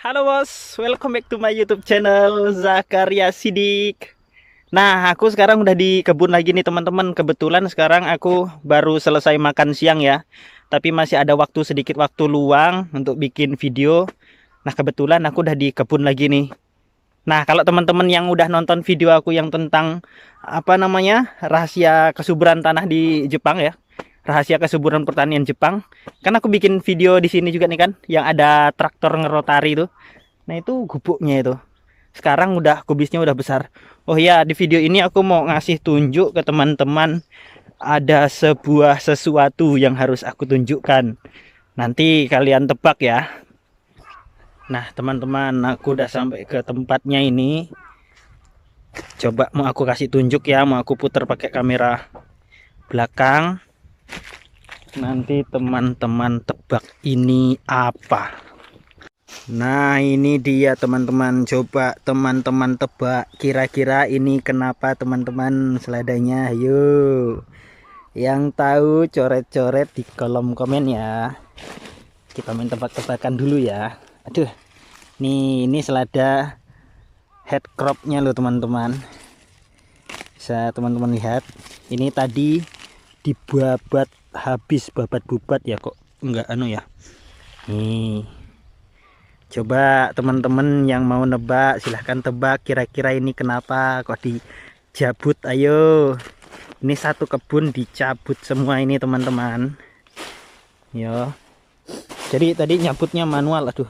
Halo bos, welcome back to my YouTube channel Zakaria Sidik. Nah, aku sekarang udah di kebun lagi nih teman-teman. Kebetulan sekarang aku baru selesai makan siang ya. Tapi masih ada waktu sedikit waktu luang untuk bikin video. Nah, kebetulan aku udah di kebun lagi nih. Nah, kalau teman-teman yang udah nonton video aku yang tentang rahasia kesuburan tanah di Jepang ya, rahasia kesuburan pertanian Jepang, kan aku bikin video di sini juga nih kan, yang ada traktor ngerotari itu. Nah, itu gubuknya itu. Sekarang udah kubisnya udah besar. Oh ya, di video ini aku mau ngasih tunjuk ke teman-teman, ada sebuah sesuatu yang harus aku tunjukkan. Nanti kalian tebak ya. Nah, teman-teman, aku udah sampai ke tempatnya ini. Coba mau aku kasih tunjuk ya, mau aku putar pakai kamera belakang. Nanti teman-teman tebak ini apa. Nah, ini dia teman-teman. Coba teman-teman tebak kira-kira ini kenapa teman-teman seladanya. Ayo. Yang tahu coret-coret di kolom komen ya. Kita main tebak-tebakan dulu ya. Aduh. Nih, ini selada head cropnya loh teman-teman. Bisa teman-teman lihat. Ini tadi dibabat habis, babat bubat ya, kok enggak ya. Nih. Coba teman-teman yang mau nebak silahkan tebak kira-kira ini kenapa kok dicabut. Ayo, ini satu kebun dicabut semua ini teman-teman. Yo, jadi tadi nyabutnya manual. Aduh,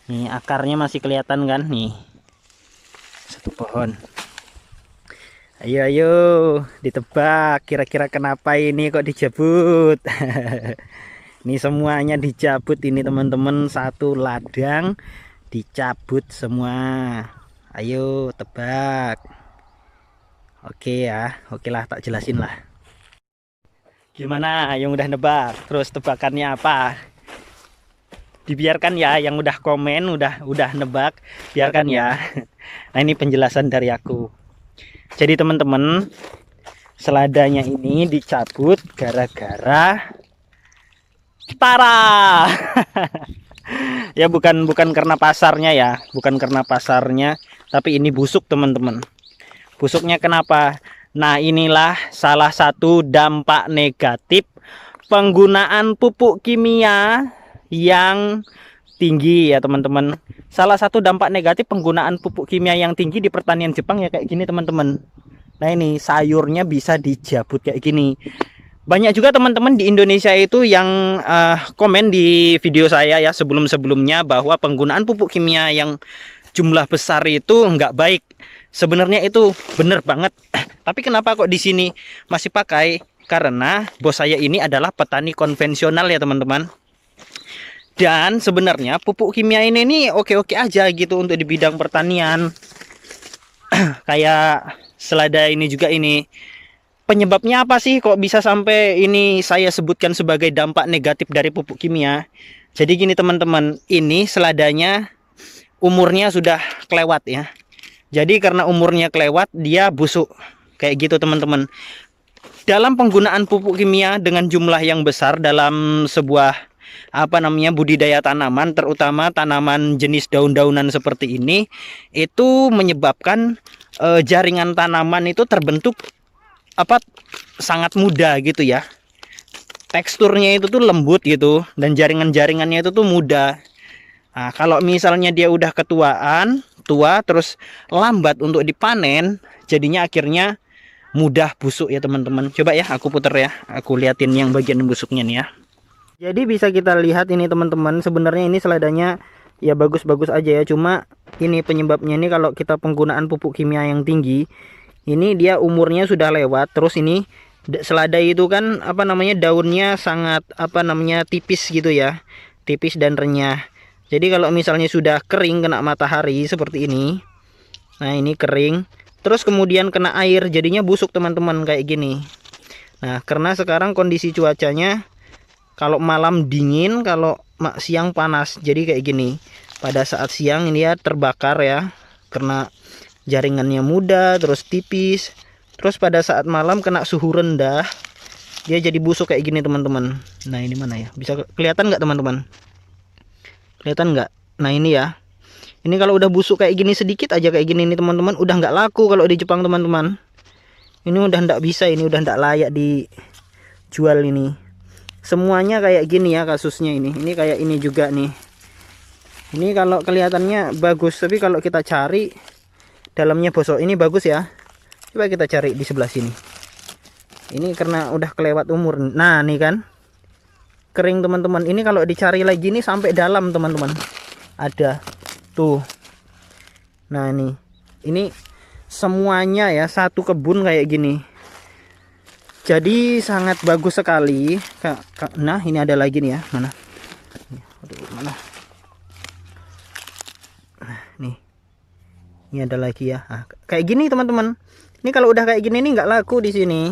nih akarnya masih kelihatan kan, nih satu pohon. Ayo ditebak kira-kira kenapa ini kok dicabut. Ini semuanya dicabut ini teman-teman, satu ladang dicabut semua. Ayo tebak. Oke ya, oke lah, tak jelasin lah. Gimana yang udah nebak? Terus tebakannya apa? Dibiarkan ya yang udah komen, udah nebak, biarkan ya. Nah, ini penjelasan dari aku. Jadi teman-teman, seladanya ini dicabut gara-gara parah. Ya bukan karena pasarnya ya, bukan karena pasarnya, tapi ini busuk teman-teman. Busuknya kenapa? Nah, inilah salah satu dampak negatif penggunaan pupuk kimia yang tinggi ya teman-teman. Salah satu dampak negatif penggunaan pupuk kimia yang tinggi di pertanian Jepang ya kayak gini teman-teman. Nah, ini sayurnya bisa dijabut kayak gini. Banyak juga teman-teman di Indonesia itu yang komen di video saya ya sebelum-sebelumnya bahwa penggunaan pupuk kimia yang jumlah besar itu nggak baik. Sebenarnya itu benar banget. Tapi kenapa kok di sini masih pakai? Karena bos saya ini adalah petani konvensional ya teman-teman. Dan sebenarnya pupuk kimia ini oke-oke aja gitu untuk di bidang pertanian. Kayak selada ini juga ini. Penyebabnya apa sih kok bisa sampai ini saya sebutkan sebagai dampak negatif dari pupuk kimia? Jadi gini teman-teman, ini seladanya umurnya sudah kelewat ya. Jadi karena umurnya kelewat, dia busuk. Kayak gitu teman-teman. Dalam penggunaan pupuk kimia dengan jumlah yang besar dalam sebuah budidaya tanaman, terutama tanaman jenis daun-daunan seperti ini, itu menyebabkan jaringan tanaman itu terbentuk sangat mudah gitu ya. Teksturnya itu tuh lembut gitu dan jaringan-jaringannya itu tuh mudah. Nah, kalau misalnya dia udah tua terus lambat untuk dipanen, jadinya akhirnya mudah busuk ya teman-teman. Coba ya aku puter ya, aku liatin yang bagian busuknya nih ya. Jadi bisa kita lihat ini teman-teman, sebenarnya ini seladanya ya bagus-bagus aja ya, cuma ini penyebabnya ini kalau kita penggunaan pupuk kimia yang tinggi, ini dia umurnya sudah lewat. Terus ini selada itu kan daunnya sangat tipis gitu ya, tipis dan renyah. Jadi kalau misalnya sudah kering kena matahari seperti ini, nah ini kering terus kemudian kena air, jadinya busuk teman-teman kayak gini. Nah, karena sekarang kondisi cuacanya kalau malam dingin, kalau siang panas, jadi kayak gini. Pada saat siang ini ya terbakar ya, karena jaringannya mudah terus tipis. Terus pada saat malam kena suhu rendah, dia jadi busuk kayak gini teman-teman. Nah, ini mana ya, bisa kelihatan nggak teman-teman? Kelihatan nggak? Nah, ini ya, Ini kalau udah busuk kayak gini sedikit aja kayak gini nih teman-teman, udah nggak laku kalau di Jepang teman-teman. Ini udah nggak bisa, ini udah nggak layak dijual ini. Semuanya kayak gini ya kasusnya ini. Ini kayak ini juga nih. Ini kalau kelihatannya bagus, tapi kalau kita cari dalamnya bosok. Ini bagus ya. Coba kita cari di sebelah sini. Ini karena udah kelewat umur. Nah, nih kan. Kering teman-teman. Ini kalau dicari lagi nih sampai dalam teman-teman. Ada. Tuh. Nah, ini semuanya ya satu kebun kayak gini. Jadi sangat bagus sekali. Nah, ini ada lagi nih ya. Mana? Aduh, mana? Nah, nih. Ini ada lagi ya. Nah, kayak gini teman-teman. Ini kalau udah kayak gini nih nggak laku di sini.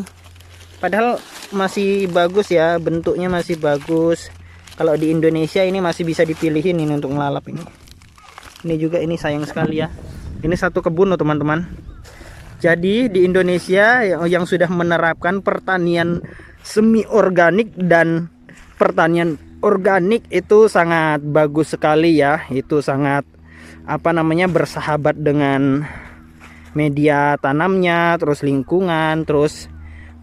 Padahal masih bagus ya, bentuknya masih bagus. Kalau di Indonesia ini masih bisa dipilihin ini untuk ngelalap ini. Ini juga ini sayang sekali ya. Ini satu kebun loh teman-teman. Jadi di Indonesia yang sudah menerapkan pertanian semi organik dan pertanian organik itu sangat bagus sekali ya. Itu sangat bersahabat dengan media tanamnya, terus lingkungan, terus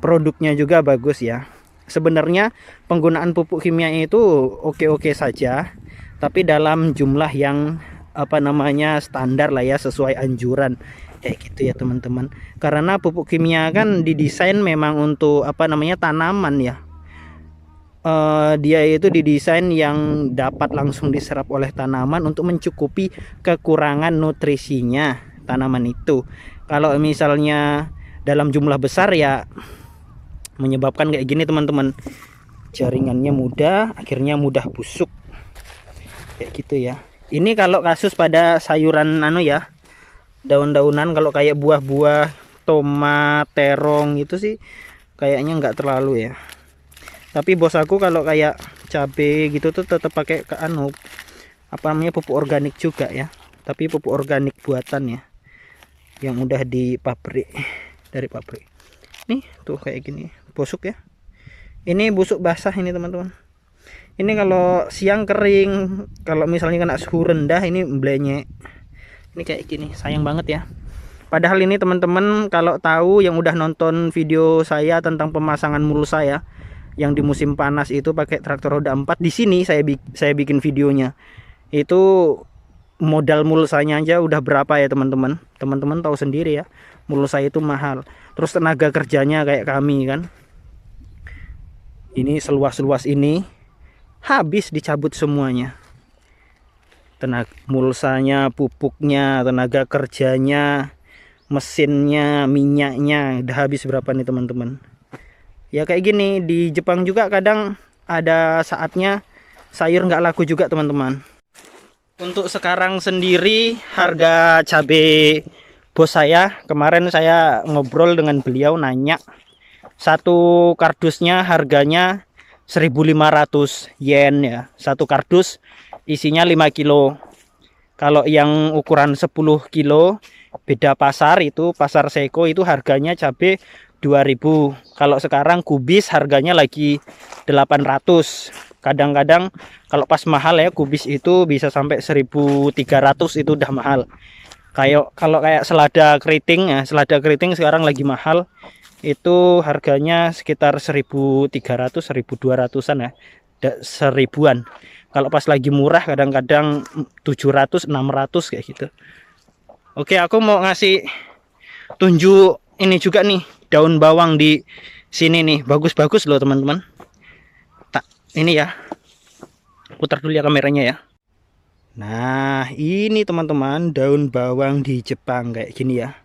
produknya juga bagus ya. Sebenarnya penggunaan pupuk kimia itu oke-oke saja, tapi dalam jumlah yang standar lah ya, sesuai anjuran kayak gitu ya teman-teman. Karena pupuk kimia kan didesain memang untuk tanaman ya. Dia itu didesain yang dapat langsung diserap oleh tanaman untuk mencukupi kekurangan nutrisinya tanaman itu. Kalau misalnya dalam jumlah besar ya menyebabkan kayak gini teman-teman, jaringannya mudah, akhirnya mudah busuk kayak gitu ya. Ini kalau kasus pada sayuran ya, daun-daunan. Kalau kayak buah-buah, tomat, terong itu sih kayaknya nggak terlalu ya. Tapi bos aku kalau kayak cabai gitu tuh tetap pakai pupuk organik juga ya. Tapi pupuk organik buatan ya, yang udah di pabrik, dari pabrik. Nih tuh kayak gini, busuk ya. Ini busuk basah ini teman-teman. Ini kalau siang kering, kalau misalnya kena suhu rendah ini blenyek. Ini kayak gini, sayang banget ya. Padahal ini teman-teman kalau tahu yang udah nonton video saya tentang pemasangan mulsa ya, yang di musim panas itu pakai traktor roda 4, di sini saya bikin videonya. Itu modal mulsanya aja udah berapa ya teman-teman. Teman-teman tahu sendiri ya, mulsa itu mahal. Terus tenaga kerjanya kayak kami kan. Ini seluas-luas ini habis dicabut semuanya. Tenaga mulsanya, pupuknya, tenaga kerjanya, mesinnya, minyaknya, udah habis berapa nih teman-teman. Ya kayak gini, di Jepang juga kadang ada saatnya sayur nggak laku juga teman-teman. Untuk sekarang sendiri harga cabai bos saya, kemarin saya ngobrol dengan beliau, nanya satu kardusnya harganya 1.500 yen ya. Satu kardus isinya 5 kilo. Kalau yang ukuran 10 kilo beda pasar, itu pasar Seiko itu harganya cabai 2.000. Kalau sekarang kubis harganya lagi 800. Kadang-kadang kalau pas mahal ya, kubis itu bisa sampai 1.300, itu udah mahal. Kalau kayak selada keriting ya, selada keriting sekarang lagi mahal. Itu harganya sekitar 1.300, 1.200-an ya. 1.000-an. Kalau pas lagi murah kadang-kadang 700, 600 kayak gitu. Oke, aku mau ngasih tunjuk ini juga nih, daun bawang di sini nih, bagus-bagus loh teman-teman. Ini ya, putar dulu ya kameranya ya. Nah ini teman-teman, daun bawang di Jepang kayak gini ya.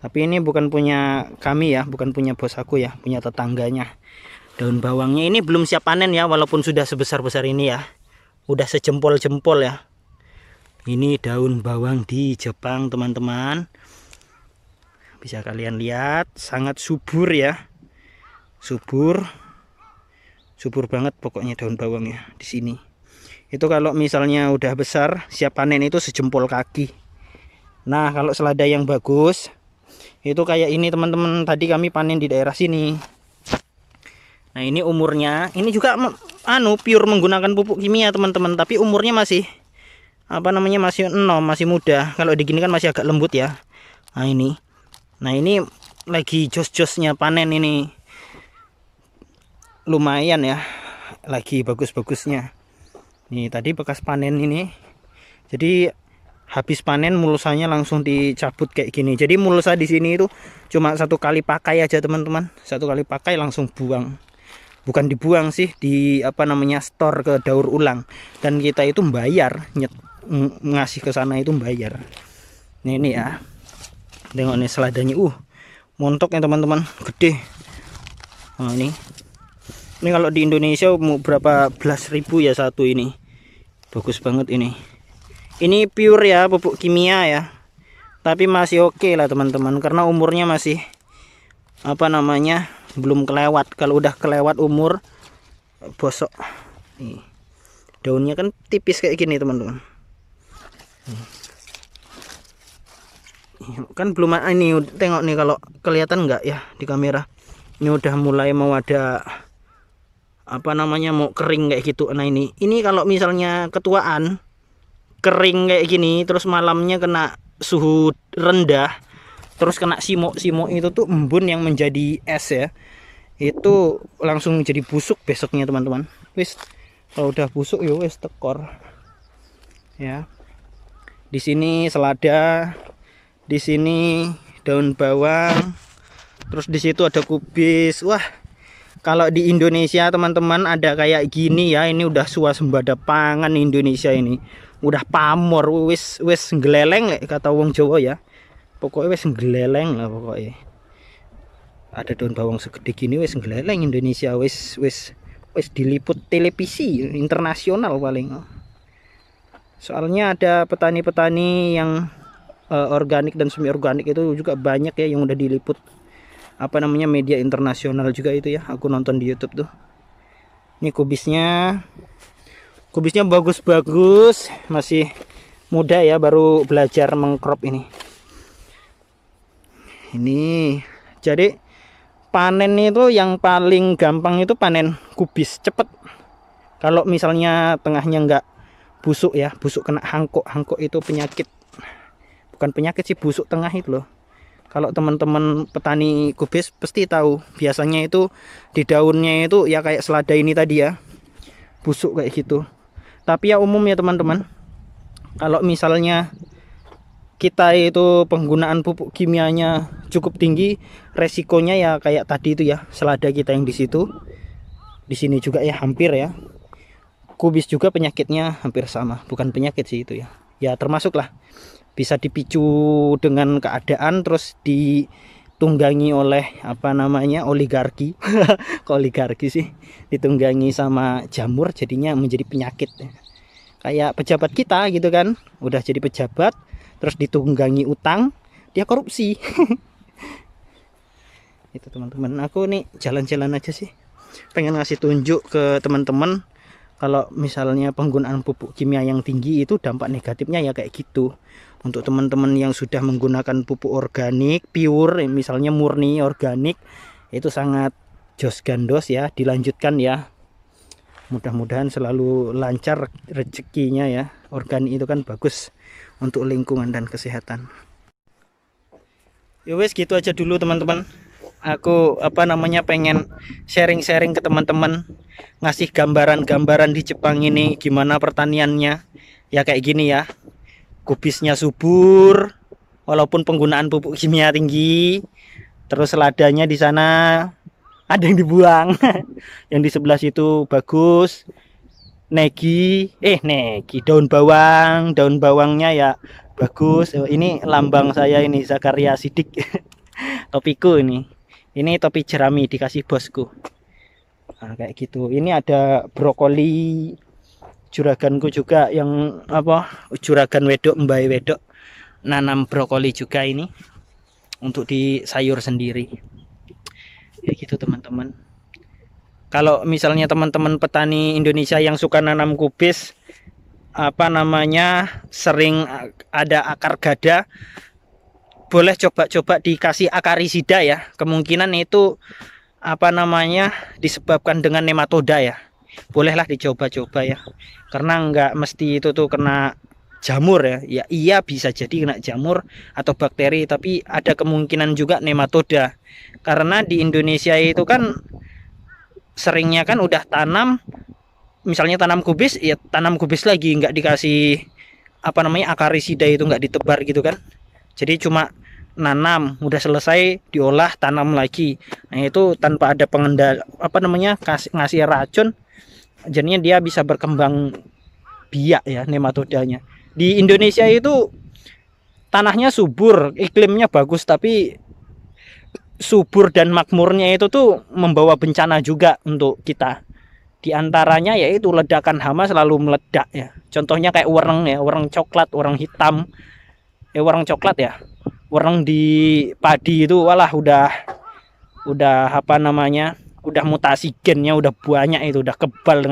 Tapi ini bukan punya kami ya, bukan punya bos aku ya, punya tetangganya. Daun bawangnya ini belum siap panen ya, walaupun sudah sebesar-besar ini ya, udah sejempol-jempol ya. Ini daun bawang di Jepang teman-teman. Bisa kalian lihat, sangat subur ya. Subur banget pokoknya daun bawangnya di sini. Itu kalau misalnya udah besar, siap panen itu sejempol kaki. Nah, kalau selada yang bagus itu kayak ini teman-teman, tadi kami panen di daerah sini. Nah, ini umurnya, ini juga pure menggunakan pupuk kimia teman-teman, tapi umurnya masih apa namanya, masih enom, masih muda. Kalau digini kan masih agak lembut ya. Nah ini lagi jos-josnya panen ini, lumayan ya, lagi bagus-bagusnya. Nih tadi bekas panen ini, jadi habis panen mulsanya langsung dicabut kayak gini. Jadi mulsa di sini itu cuma 1 kali pakai aja teman-teman, 1 kali pakai langsung buang. Bukan dibuang sih, di apa namanya, store ke daur ulang. Dan kita itu bayar, ngasih ke sana itu bayar. Ini ya, tengok nih seladanya, montok ya teman-teman, gede. Nah ini kalau di Indonesia mau berapa belas ribu ya satu ini. Bagus banget ini. Ini pure ya, pupuk kimia ya. Tapi masih oke lah teman-teman, karena umurnya masih apa namanya, belum kelewat. Kalau udah kelewat umur, bosok. Nih, daunnya kan tipis kayak gini teman-teman. Kan belum ini, tengok nih kalau kelihatan nggak ya di kamera. Ini udah mulai mau ada apa namanya, mau kering kayak gitu. Nah ini kalau misalnya ketuaan kering kayak gini, terus malamnya kena suhu rendah, terus kena simok itu tuh embun yang menjadi es ya, itu langsung jadi busuk besoknya teman-teman. Wis, kalau udah busuk ya wis tekor ya. Di sini selada, di sini daun bawang, terus di situ ada kubis. Wah, kalau di Indonesia teman-teman ada kayak gini ya, ini udah swasembada pangan Indonesia ini. Udah pamor, wis geleleng lek kata wong Jawa ya. Pokoknya wis geleleng lah pokoknya. Ada daun bawang segede gini wis geleleng Indonesia, wis diliput televisi internasional paling. Soalnya ada petani-petani yang organik dan semi organik itu juga banyak ya, yang udah diliput apa namanya, media internasional juga itu ya. Aku nonton di YouTube tuh. Ini kubisnya bagus-bagus, masih muda ya, baru belajar mengcrop ini. Jadi panen itu yang paling gampang itu panen kubis, cepet. Kalau misalnya tengahnya nggak busuk ya, busuk kena hangkok itu penyakit. Bukan penyakit sih, busuk tengah itu loh. Kalau teman-teman petani kubis pasti tahu, biasanya itu di daunnya itu ya kayak selada ini tadi ya, busuk kayak gitu. Tapi ya umum ya teman-teman, kalau misalnya kita itu penggunaan pupuk kimianya cukup tinggi, resikonya ya kayak tadi itu ya, selada kita yang di situ, di sini juga ya hampir ya. Kubis juga penyakitnya hampir sama, bukan penyakit sih itu ya. Ya termasuk lah, bisa dipicu dengan keadaan, terus ditunggangi oleh apa namanya, oligarki. Oligarki sih, ditunggangi sama jamur, jadinya menjadi penyakit. Kayak pejabat kita gitu kan, udah jadi pejabat terus ditunggangi utang, dia korupsi. Itu teman-teman, aku nih jalan-jalan aja sih, pengen ngasih tunjuk ke teman-teman kalau misalnya penggunaan pupuk kimia yang tinggi itu dampak negatifnya ya kayak gitu. Untuk teman-teman yang sudah menggunakan pupuk organik pure, misalnya murni organik, itu sangat jos gandos ya, dilanjutkan ya. Mudah-mudahan selalu lancar rezekinya ya. Organik itu kan bagus untuk lingkungan dan kesehatan. Ya wes, gitu aja dulu teman-teman. Aku apa namanya, pengen sharing-sharing ke teman-teman, ngasih gambaran-gambaran di Jepang ini gimana pertaniannya. Ya kayak gini ya. Kubisnya subur walaupun penggunaan pupuk kimia tinggi. Terus ladanya di sana ada yang dibuang. Yang di sebelah situ bagus. Negi daun bawangnya ya bagus. Ini lambang saya ini, Zakaria Sidik. Topiku ini topi jerami dikasih bosku. Nah, kayak gitu. Ini ada brokoli juraganku juga, yang apa, juragan wedok, mbak wedok nanam brokoli juga ini untuk di sayur sendiri. Kayak gitu teman-teman. Kalau misalnya teman-teman petani Indonesia yang suka nanam kubis, apa namanya, sering ada akar gada, boleh coba-coba dikasih akarisida ya. Kemungkinan itu apa namanya, disebabkan dengan nematoda ya. Bolehlah dicoba-coba ya. Karena nggak mesti itu tuh kena jamur ya. Ya iya bisa jadi kena jamur atau bakteri, tapi ada kemungkinan juga nematoda. Karena di Indonesia itu kan seringnya kan udah tanam, misalnya tanam kubis ya tanam kubis lagi, nggak dikasih apa namanya akarisida, itu nggak ditebar gitu kan. Jadi cuma nanam udah selesai diolah tanam lagi. Nah itu tanpa ada pengendal apa namanya ngasih racun, jadinya dia bisa berkembang biak ya nematodanya. Di Indonesia itu tanahnya subur, iklimnya bagus, tapi subur dan makmurnya itu tuh membawa bencana juga untuk kita. Di antaranya yaitu ledakan hama selalu meledak ya. Contohnya kayak wereng ya, wereng coklat, wereng hitam. Wereng coklat ya. Wereng di padi itu walah udah apa namanya? Udah mutasi gennya udah banyak, itu udah kebal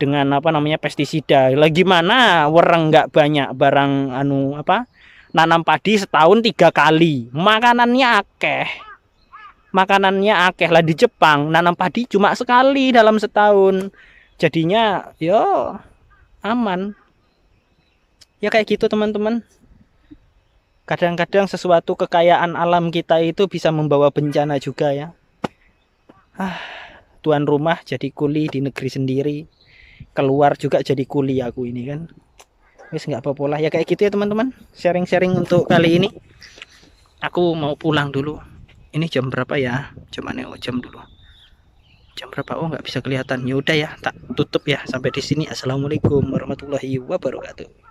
dengan apa namanya pestisida. Lagi mana wereng nggak banyak barang anu apa? Nanam padi setahun 3 kali. Makanannya akeh lah. Di Jepang nanam padi cuma sekali dalam setahun, jadinya yo aman ya kayak gitu teman-teman. Kadang-kadang sesuatu kekayaan alam kita itu bisa membawa bencana juga ya. Tuan rumah jadi kuli di negeri sendiri, keluar juga jadi kuli aku ini kan. Wis nggak apa-apa lah ya kayak gitu ya teman-teman. Sharing-sharing untuk kali ini. Aku mau pulang dulu. Ini jam berapa ya? Coba nengok jam dulu. Jam berapa? Oh nggak bisa kelihatan. Ya udah ya, tak tutup ya sampai di sini. Assalamualaikum warahmatullahi wabarakatuh.